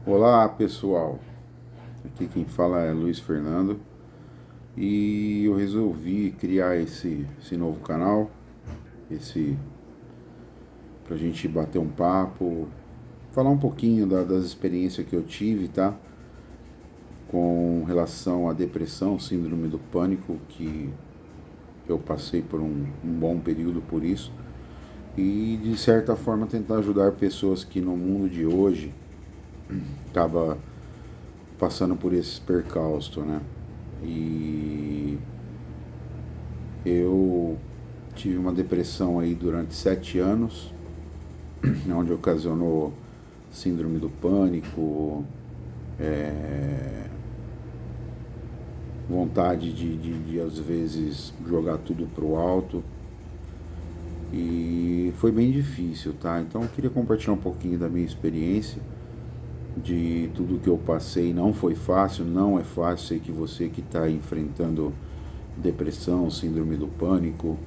Olá pessoal, aqui quem fala é Luiz Fernando e eu resolvi criar esse novo canal, esse pra gente bater um papo, falar um pouquinho das experiências que eu tive, tá? Com relação à depressão, síndrome do pânico, que eu passei por um bom período por isso e de certa forma tentar ajudar pessoas que no mundo de hoje acaba passando por esses percalços, né? E eu tive uma depressão aí durante 7 anos, onde ocasionou síndrome do pânico, vontade de às vezes jogar tudo pro alto. E foi bem difícil, tá? Então eu queria compartilhar um pouquinho da minha experiência, de tudo que eu passei. Não foi fácil, não é fácil. Sei que você que está enfrentando depressão, síndrome do pânico,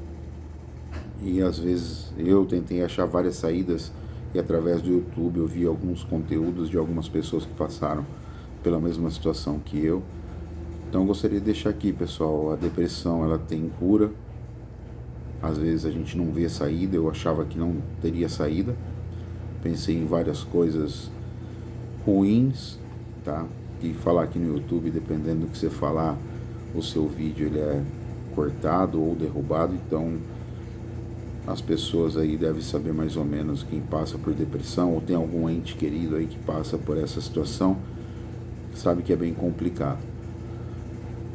e às vezes eu tentei achar várias saídas e através do YouTube eu vi alguns conteúdos de algumas pessoas que passaram pela mesma situação que eu. Então eu gostaria de deixar aqui, pessoal, a depressão ela tem cura. Às vezes a gente não vê saída, eu achava que não teria saída. Pensei em várias coisas ruins, tá? E falar aqui no YouTube, dependendo do que você falar, o seu vídeo ele é cortado ou derrubado, então as pessoas aí devem saber mais ou menos quem passa por depressão ou tem algum ente querido aí que passa por essa situação, sabe que é bem complicado.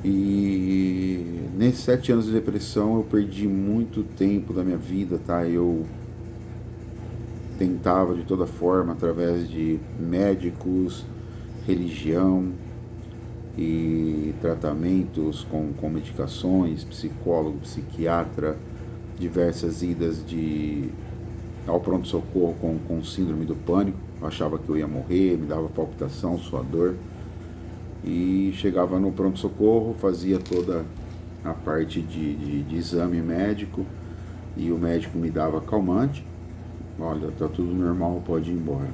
E nesses 7 anos de depressão eu perdi muito tempo da minha vida, tá? Eu tentava de toda forma, através de médicos, religião e tratamentos com medicações, psicólogo, psiquiatra, diversas idas ao pronto-socorro com síndrome do pânico. Eu achava que eu ia morrer, me dava palpitação, suador. E chegava no pronto-socorro, fazia toda a parte de exame médico e o médico me dava calmante. Olha, tá tudo normal, pode ir embora.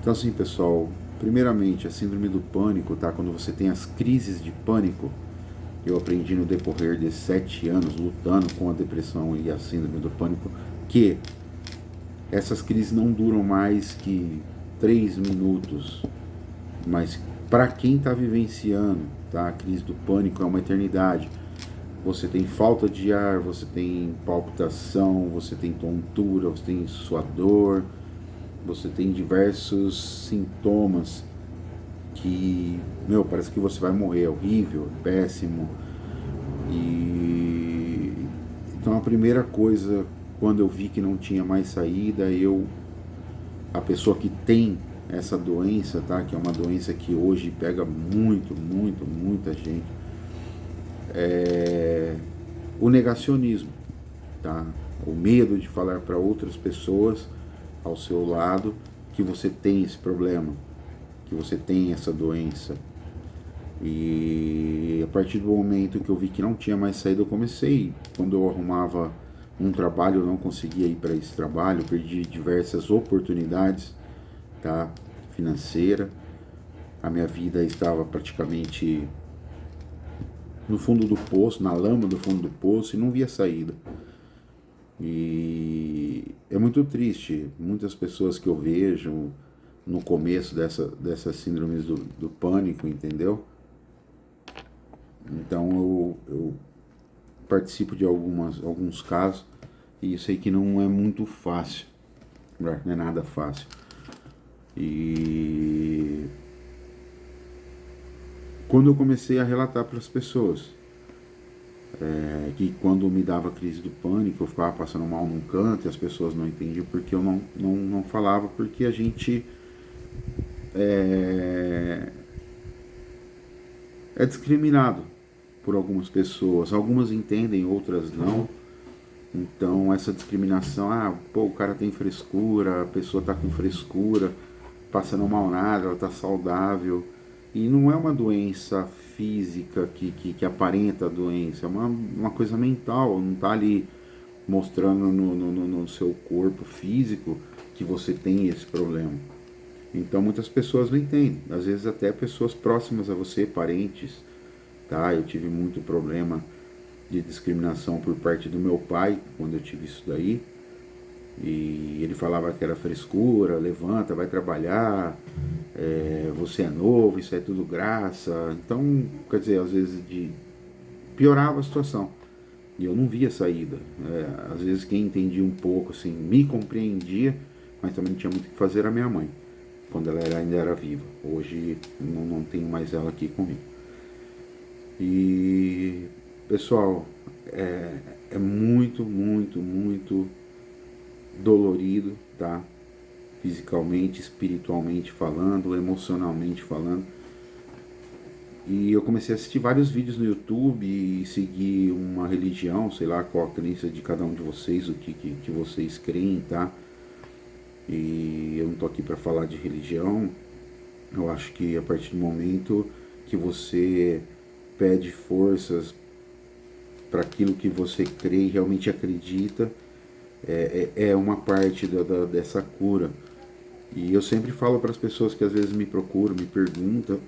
Então assim, pessoal, primeiramente a síndrome do pânico, tá? Quando você tem as crises de pânico, eu aprendi no decorrer de 7 anos lutando com a depressão e a síndrome do pânico que essas crises não duram mais que 3 minutos, mas para quem está vivenciando, tá? A crise do pânico é uma eternidade. Você tem falta de ar, você tem palpitação, você tem tontura, você tem suador, você tem diversos sintomas que, parece que você vai morrer, é horrível, é péssimo. E então a primeira coisa, quando eu vi que não tinha mais saída, a pessoa que tem essa doença, tá? Que é uma doença que hoje pega muita gente, o negacionismo, tá? O medo de falar para outras pessoas ao seu lado que você tem esse problema, que você tem essa doença. E a partir do momento que eu vi que não tinha mais saída, eu comecei. Quando eu arrumava um trabalho, eu não conseguia ir para esse trabalho, eu perdi diversas oportunidades, tá? Financeira. A minha vida estava praticamente no fundo do poço, na lama do fundo do poço, e não via saída. E é muito triste. Muitas pessoas que eu vejo no começo dessas síndromes do pânico, entendeu? Então eu participo de alguns casos e eu sei que não é muito fácil, não é nada fácil. E quando eu comecei a relatar para as pessoas que quando me dava crise do pânico eu ficava passando mal num canto e as pessoas não entendiam porque eu não falava, porque a gente é discriminado por algumas pessoas. Algumas entendem, outras não. Então essa discriminação, o cara tem frescura, a pessoa tá com frescura, passando mal nada, ela tá saudável. E não é uma doença física que aparenta a doença, é uma coisa mental, não tá ali mostrando no seu corpo físico que você tem esse problema. Então muitas pessoas não entendem, às vezes até pessoas próximas a você, parentes, tá? Eu tive muito problema de discriminação por parte do meu pai quando eu tive isso daí. E ele falava que era frescura, levanta, vai trabalhar, você é novo, isso é tudo graça. Então, quer dizer, às vezes piorava a situação. E eu não via saída. Às vezes quem entendia um pouco, assim, me compreendia, mas também não tinha muito o que fazer a minha mãe, quando ela ainda era viva. Hoje não tenho mais ela aqui comigo. E, pessoal, é muito, muito, muito dolorido, tá? Fisicamente, espiritualmente falando, emocionalmente falando. E eu comecei a assistir vários vídeos no YouTube e seguir uma religião, sei lá qual a crença de cada um de vocês, o que vocês creem, tá? E eu não tô aqui para falar de religião. Eu acho que a partir do momento que você pede forças para aquilo que você crê e realmente acredita, é uma parte dessa cura. E eu sempre falo para as pessoas que às vezes me procuram, me perguntam,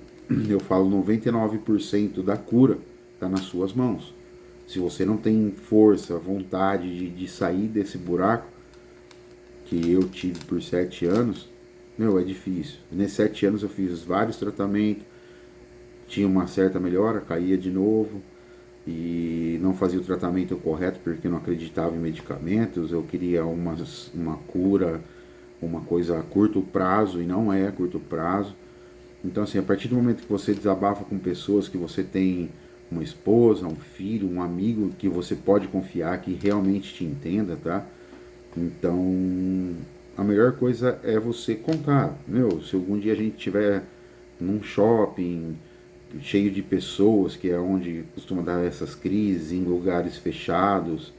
eu falo 99% da cura está nas suas mãos. Se você não tem força, vontade de sair desse buraco que eu tive por 7 anos, meu, é difícil. Nesses 7 anos eu fiz vários tratamentos, tinha uma certa melhora, caía de novo e não fazia o tratamento correto porque não acreditava em medicamentos, eu queria uma cura, uma coisa a curto prazo e não é a curto prazo. Então, assim, a partir do momento que você desabafa com pessoas, que você tem uma esposa, um filho, um amigo que você pode confiar, que realmente te entenda, tá? Então, a melhor coisa é você contar. Meu, se algum dia a gente tiver num shopping cheio de pessoas, que é onde costuma dar essas crises, em lugares fechados,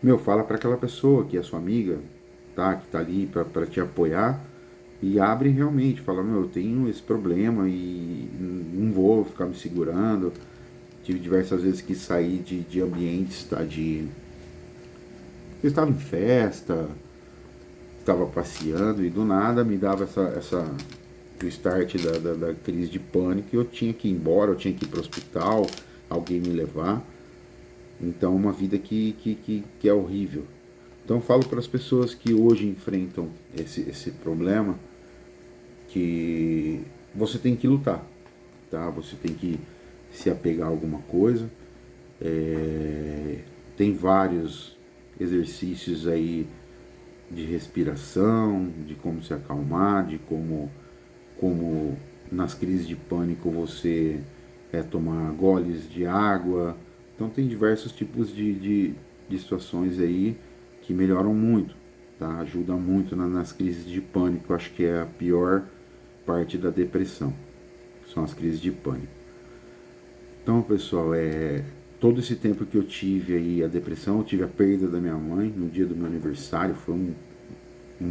meu, fala para aquela pessoa que é sua amiga, tá? Que tá ali para te apoiar e abre realmente, fala, meu, eu tenho esse problema e não vou ficar me segurando. Tive diversas vezes que sair de ambientes, tá? Eu estava em festa, estava passeando e do nada me dava o start da crise de pânico e eu tinha que ir embora, eu tinha que ir para o hospital, alguém me levar. Então, uma vida que é horrível. Então, eu falo para as pessoas que hoje enfrentam esse problema que você tem que lutar, tá? Você tem que se apegar a alguma coisa. Tem vários exercícios aí de respiração, de como se acalmar, de como nas crises de pânico você tomar goles de água. Então tem diversos tipos de situações aí que melhoram muito, tá? Ajuda muito nas crises de pânico. Eu acho que é a pior parte da depressão, são as crises de pânico. Então, pessoal, todo esse tempo que eu tive aí a depressão, eu tive a perda da minha mãe no dia do meu aniversário, foi um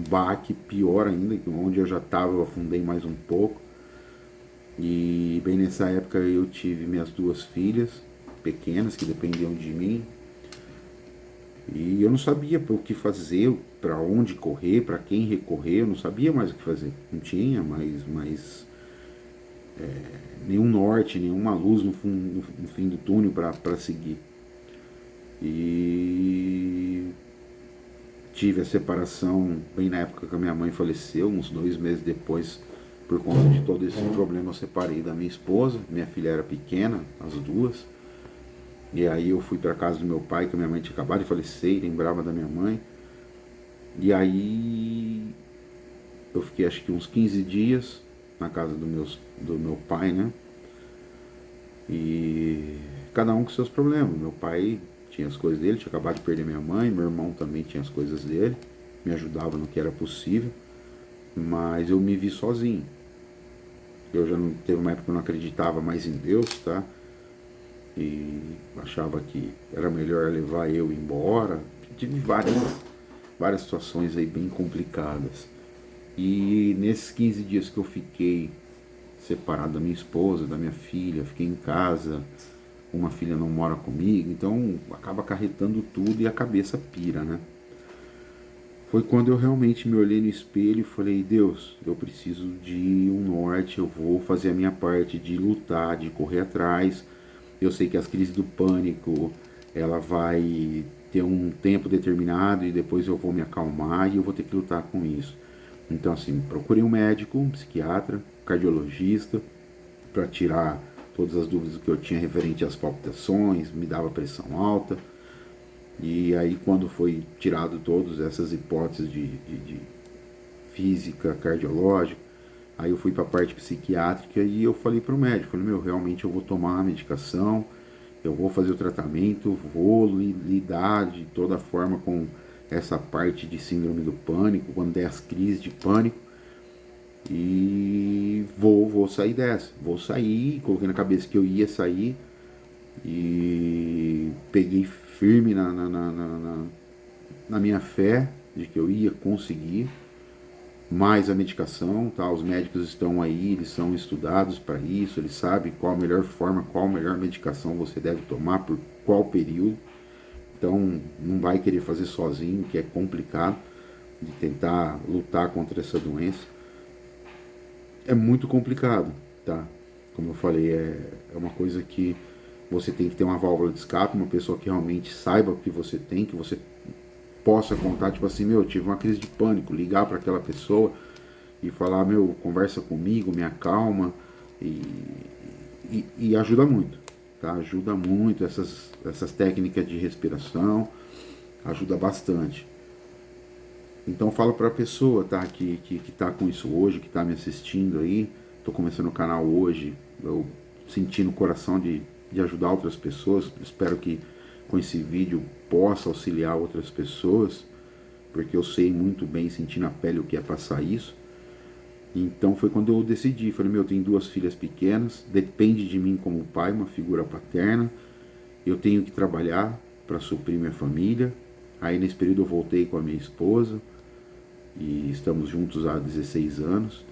baque pior ainda, onde eu já estava, eu afundei mais um pouco. E bem nessa época eu tive minhas 2 filhas pequenas que dependiam de mim. E eu não sabia o que fazer, para onde correr, para quem recorrer, eu não sabia mais o que fazer. Não tinha mais nenhum norte, nenhuma luz no fim do túnel para seguir. E tive a separação bem na época que a minha mãe faleceu, uns 2 meses depois, por conta de todo esse problema. Eu separei da minha esposa, minha filha era pequena, as duas. E aí eu fui para casa do meu pai, que a minha mãe tinha acabado de falecer, lembrava da minha mãe. E aí eu fiquei acho que uns 15 dias na casa do meu pai, né? E cada um com seus problemas. Meu pai tinha as coisas dele, tinha acabado de perder minha mãe, meu irmão também tinha as coisas dele, me ajudava no que era possível, mas eu me vi sozinho. Eu já não teve uma época que eu não acreditava mais em Deus, tá? E achava que era melhor levar eu embora. Tive várias situações aí bem complicadas. E nesses 15 dias que eu fiquei separado da minha esposa, da minha filha, fiquei em casa, uma filha não mora comigo, então acaba acarretando tudo e a cabeça pira, né? foi quando eu realmente me olhei no espelho e falei, Deus, eu preciso de um norte, eu vou fazer a minha parte de lutar, de correr atrás. Eu sei que as crises do pânico, ela vai ter um tempo determinado e depois eu vou me acalmar e eu vou ter que lutar com isso. Então, assim, procurei um médico, um psiquiatra, cardiologista, para tirar todas as dúvidas que eu tinha referente às palpitações, me dava pressão alta. E aí, quando foi tirado todas essas hipóteses de física, cardiológica, aí eu fui para a parte psiquiátrica e eu falei para o médico, falei, meu, realmente eu vou tomar a medicação, eu vou fazer o tratamento, vou lidar de toda forma com essa parte de síndrome do pânico, quando der as crises de pânico, e vou sair dessa. Vou sair, coloquei na cabeça que eu ia sair e peguei firme na minha fé de que eu ia conseguir. Mais a medicação, tá? Os médicos estão aí, eles são estudados para isso, eles sabem qual a melhor forma, qual a melhor medicação você deve tomar, por qual período. Então, não vai querer fazer sozinho, que é complicado, de tentar lutar contra essa doença. É muito complicado, tá? Como eu falei, é uma coisa que você tem que ter uma válvula de escape, uma pessoa que realmente saiba o que você tem, que você possa contar, tipo assim, meu, eu tive uma crise de pânico, ligar para aquela pessoa e falar, meu, conversa comigo, me acalma, e ajuda muito, tá? Ajuda muito essas técnicas de respiração, ajuda bastante. Então fala para a pessoa, tá, que tá com isso hoje, que tá me assistindo aí, tô começando o canal hoje, eu senti no coração de ajudar outras pessoas, espero que com esse vídeo possa auxiliar outras pessoas, porque eu sei muito bem, sentir na pele o que é passar isso. Então foi quando eu decidi, falei, meu, eu tenho 2 filhas pequenas, depende de mim como pai, uma figura paterna, eu tenho que trabalhar para suprir minha família. Aí nesse período eu voltei com a minha esposa, e estamos juntos há 16 anos.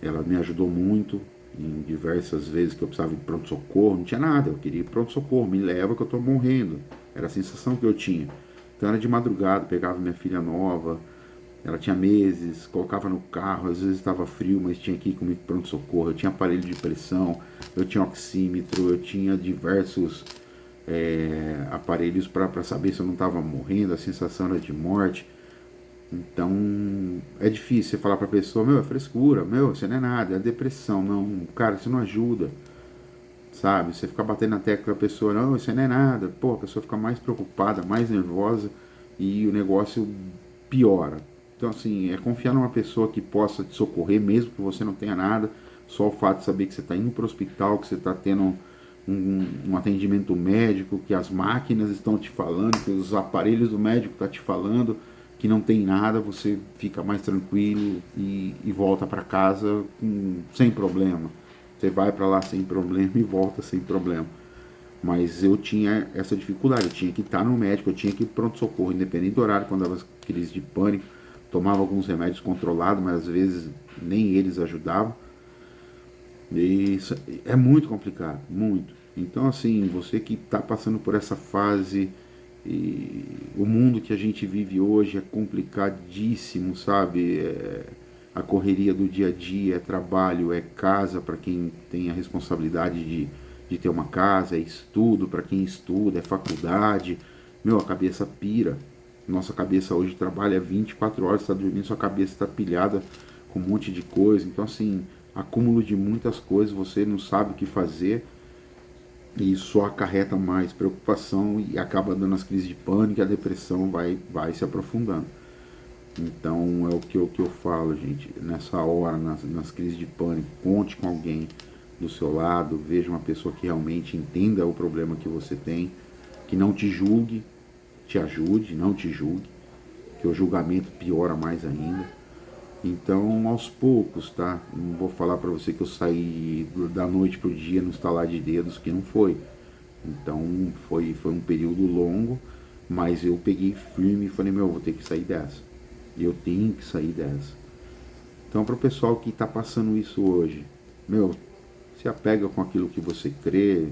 Ela me ajudou muito em diversas vezes que eu precisava de pronto-socorro, não tinha nada, eu queria pronto-socorro, me leva que eu tô morrendo, era a sensação que eu tinha. Então era de madrugada, pegava minha filha nova, ela tinha meses, colocava no carro, às vezes estava frio, mas tinha que ir comigo pronto-socorro, eu tinha aparelho de pressão, eu tinha oxímetro, eu tinha diversos aparelhos para saber se eu não estava morrendo, a sensação era de morte. Então é difícil você falar pra pessoa, meu, é frescura, meu, isso não é nada, é depressão, não, cara, isso não ajuda, sabe? Você ficar batendo na tecla pra pessoa, não, isso não é nada, pô, a pessoa fica mais preocupada, mais nervosa e o negócio piora. Então, assim, é confiar numa pessoa que possa te socorrer, mesmo que você não tenha nada, só o fato de saber que você está indo para o hospital, que você está tendo um atendimento médico, que as máquinas estão te falando, que os aparelhos do médico estão te falando, que não tem nada, você fica mais tranquilo e volta para casa sem problema. Você vai para lá sem problema e volta sem problema. Mas eu tinha essa dificuldade, eu tinha que estar no médico, eu tinha que ir pronto-socorro, independente do horário, quando dava crise de pânico, tomava alguns remédios controlados, mas às vezes nem eles ajudavam. E isso é muito complicado, muito. Então, assim, você que está passando por essa fase, e o mundo que a gente vive hoje é complicadíssimo, sabe? A correria do dia a dia, é trabalho, é casa para quem tem a responsabilidade de ter uma casa, é estudo para quem estuda, é faculdade. Meu, a cabeça pira. Nossa cabeça hoje trabalha 24 horas, está dormindo, sua cabeça está pilhada com um monte de coisa. Então, assim, acúmulo de muitas coisas, você não sabe o que fazer e só acarreta mais preocupação e acaba dando as crises de pânico e a depressão vai se aprofundando. Então é o que eu falo, gente, nessa hora, nas crises de pânico, conte com alguém do seu lado, veja uma pessoa que realmente entenda o problema que você tem, que não te julgue, te ajude, não te julgue, que o julgamento piora mais ainda. Então, aos poucos, tá? Não vou falar para você que eu saí da noite pro dia no estalar de dedos, que não foi. Então, foi um período longo, mas eu peguei firme e falei, meu, eu vou ter que sair dessa. Eu tenho que sair dessa. Então, para o pessoal que está passando isso hoje, meu, se apega com aquilo que você crê,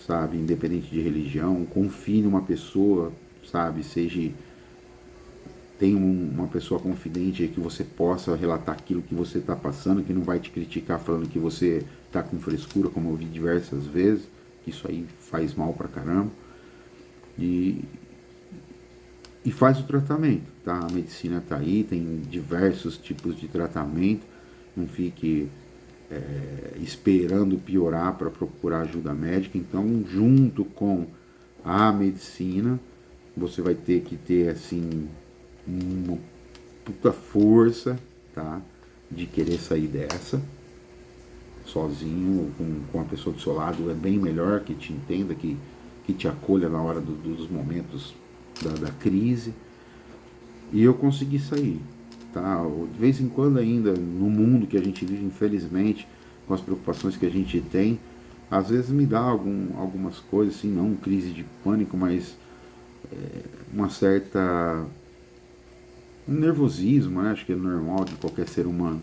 sabe? Independente de religião, confie numa pessoa, sabe? Seja tem uma pessoa confidente aí que você possa relatar aquilo que você está passando, que não vai te criticar falando que você está com frescura, como eu vi diversas vezes, que isso aí faz mal pra caramba. E, e faz o tratamento, tá? A medicina tá aí, tem diversos tipos de tratamento, não fique esperando piorar para procurar ajuda médica. Então, junto com a medicina, você vai ter que ter assim uma puta força, tá? De querer sair dessa sozinho, com a pessoa do seu lado, é bem melhor, que te entenda, que te acolha na hora dos momentos da crise. E eu consegui sair, tá? De vez em quando ainda, no mundo que a gente vive, infelizmente, com as preocupações que a gente tem, às vezes me dá algumas coisas, assim, não crise de pânico, mas uma certa um nervosismo, né? Acho que é normal de qualquer ser humano.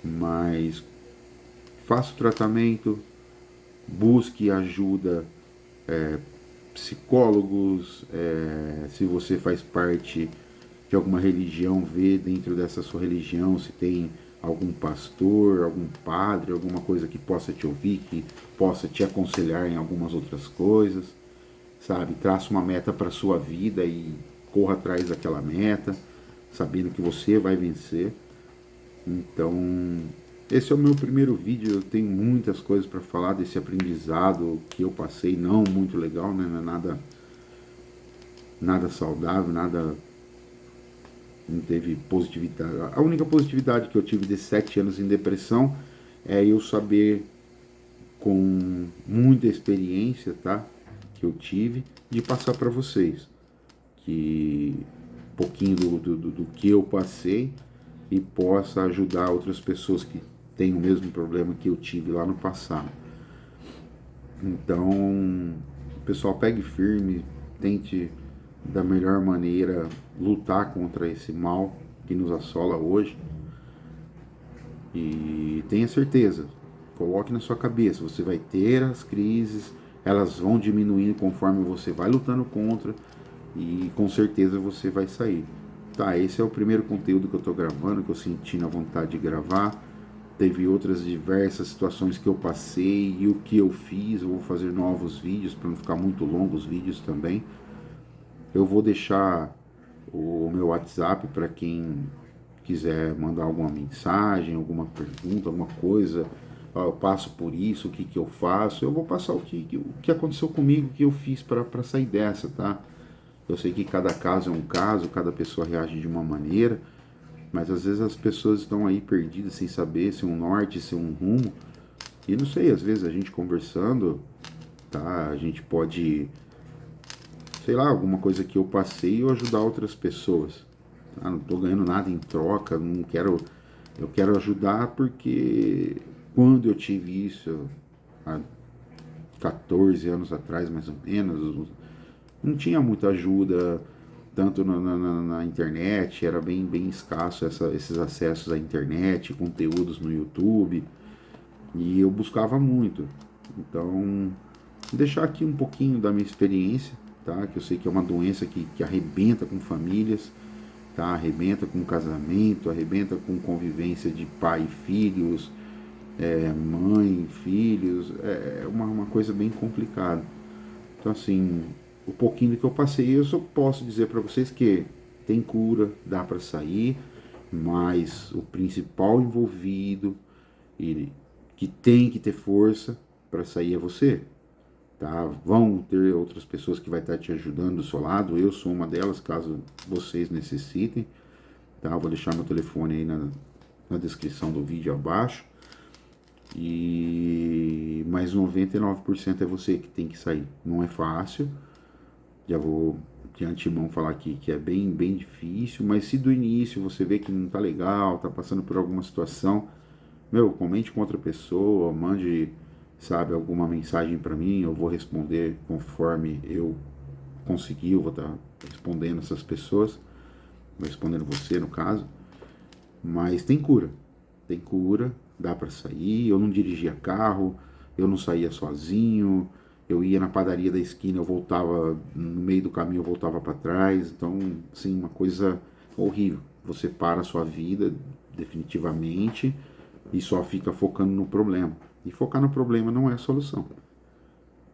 Mas faça o tratamento, busque ajuda, psicólogos, se você faz parte de alguma religião, vê dentro dessa sua religião se tem algum pastor, algum padre, alguma coisa que possa te ouvir, que possa te aconselhar em algumas outras coisas, sabe? Traça uma meta para sua vida e corra atrás daquela meta, sabendo que você vai vencer. Então, esse é o meu primeiro vídeo. Eu tenho muitas coisas para falar desse aprendizado que eu passei, não muito legal, né? Não é nada saudável, nada, não teve positividade. A única positividade que eu tive desses 7 anos em depressão é eu saber, com muita experiência, tá? Que eu tive, de passar para vocês. Que um pouquinho do que eu passei e possa ajudar outras pessoas que têm o mesmo problema que eu tive lá no passado. Então, pessoal, pegue firme, tente da melhor maneira lutar contra esse mal que nos assola hoje. E tenha certeza, coloque na sua cabeça, você vai ter as crises, elas vão diminuindo conforme você vai lutando contra, e com certeza você vai sair. Tá, esse é o primeiro conteúdo que eu tô gravando, que eu senti na vontade de gravar. Teve outras diversas situações que eu passei e o que eu fiz. Eu vou fazer novos vídeos para não ficar muito longo os vídeos também. Eu vou deixar o meu WhatsApp para quem quiser mandar alguma mensagem, alguma pergunta, alguma coisa. Eu passo por isso, o que, que eu faço. Eu vou passar o que aconteceu comigo, o que eu fiz para sair dessa, tá? Eu sei que cada caso é um caso, cada pessoa reage de uma maneira, mas às vezes as pessoas estão aí perdidas sem saber se um norte, se um rumo. E não sei, às vezes a gente conversando, tá? A gente pode, sei lá, alguma coisa que eu passei ou ajudar outras pessoas. Tá? Não estou ganhando nada em troca, não quero. Eu quero ajudar porque quando eu tive isso, há 14 anos atrás, mais ou menos, não tinha muita ajuda, tanto na internet, era bem escasso esses acessos à internet, conteúdos no YouTube, e eu buscava muito. Então, deixar aqui um pouquinho da minha experiência, tá? Que eu sei que é uma doença que arrebenta com famílias, tá? Arrebenta com casamento, arrebenta com convivência de pai e filhos, mãe, filhos, é uma coisa bem complicada. Então, assim, o pouquinho que eu passei, eu só posso dizer para vocês que tem cura, dá para sair, mas o principal envolvido e que tem que ter força para sair é você, tá? Vão ter outras pessoas que vai estar te ajudando do seu lado, eu sou uma delas, caso vocês necessitem, tá? Vou deixar meu telefone aí na descrição do vídeo abaixo. E mais 99% é você que tem que sair. Não é fácil. Já vou de antemão falar aqui que é bem difícil, mas se do início você vê que não tá legal, tá passando por alguma situação, comente com outra pessoa, mande, sabe, alguma mensagem para mim, eu vou responder conforme eu conseguir, eu vou estar respondendo essas pessoas, vou respondendo você no caso, mas tem cura, dá para sair. Eu não dirigia carro, eu não saía sozinho, eu ia na padaria da esquina, eu voltava, no meio do caminho eu voltava para trás, então, assim, uma coisa horrível. Você para a sua vida definitivamente e só fica focando no problema. E focar no problema não é a solução,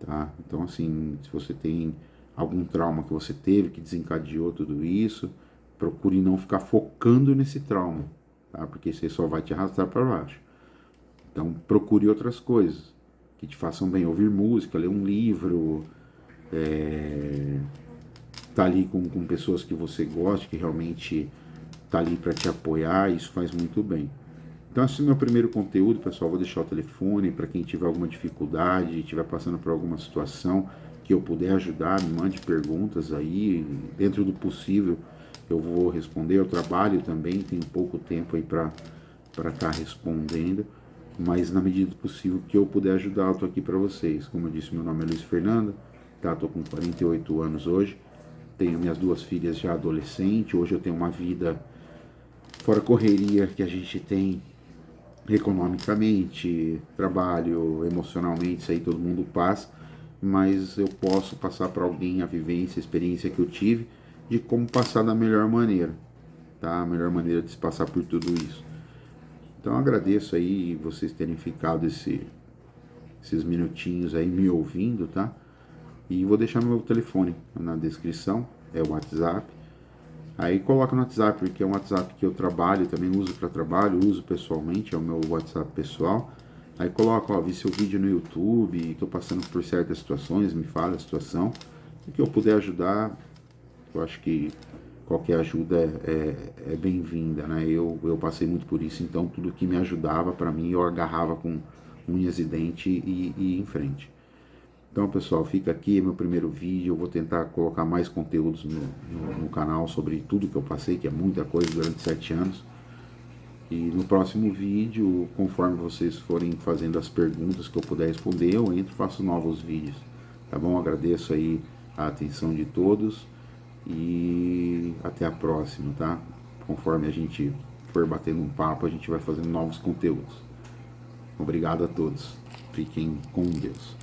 tá? Então, assim, se você tem algum trauma que você teve que desencadeou tudo isso, procure não ficar focando nesse trauma, tá? Porque isso aí só vai te arrastar para baixo. Então, procure outras coisas que te façam bem. Ouvir música, ler um livro, tá ali com pessoas que você gosta, que realmente tá ali para te apoiar, isso faz muito bem. Então, esse é o meu primeiro conteúdo, pessoal. Vou deixar o telefone para quem tiver alguma dificuldade, estiver passando por alguma situação que eu puder ajudar, me mande perguntas aí, dentro do possível eu vou responder. Eu trabalho também, tenho pouco tempo aí para estar respondendo, mas na medida do possível que eu puder ajudar, eu tô aqui para vocês. Como eu disse, meu nome é Luiz Fernando, tá? Tô com 48 anos hoje, tenho minhas 2 filhas já adolescentes. Hoje eu tenho uma vida fora a correria que a gente tem economicamente, trabalho, emocionalmente, isso aí todo mundo passa, mas eu posso passar para alguém a vivência, a experiência que eu tive de como passar da melhor maneira, tá? A melhor maneira de se passar por tudo isso. Então eu agradeço aí vocês terem ficado esses minutinhos aí me ouvindo, tá? E vou deixar meu telefone na descrição, é o WhatsApp. Aí coloca no WhatsApp, porque é um WhatsApp que eu trabalho, também uso para trabalho, uso pessoalmente, é o meu WhatsApp pessoal. Aí coloca, ó, vi seu vídeo no YouTube, estou passando por certas situações, me fala a situação. O que eu puder ajudar, eu acho que qualquer ajuda é bem-vinda, né? Eu passei muito por isso, então tudo que me ajudava para mim eu agarrava com unhas e dente e ia em frente. Então, pessoal, fica aqui meu primeiro vídeo. Eu vou tentar colocar mais conteúdos no canal sobre tudo que eu passei, que é muita coisa durante 7 anos. E no próximo vídeo, conforme vocês forem fazendo as perguntas que eu puder responder, eu entro e faço novos vídeos. Tá bom? Agradeço aí a atenção de todos e até a próxima, tá? Conforme a gente for batendo um papo, a gente vai fazendo novos conteúdos. Obrigado a todos. Fiquem com Deus.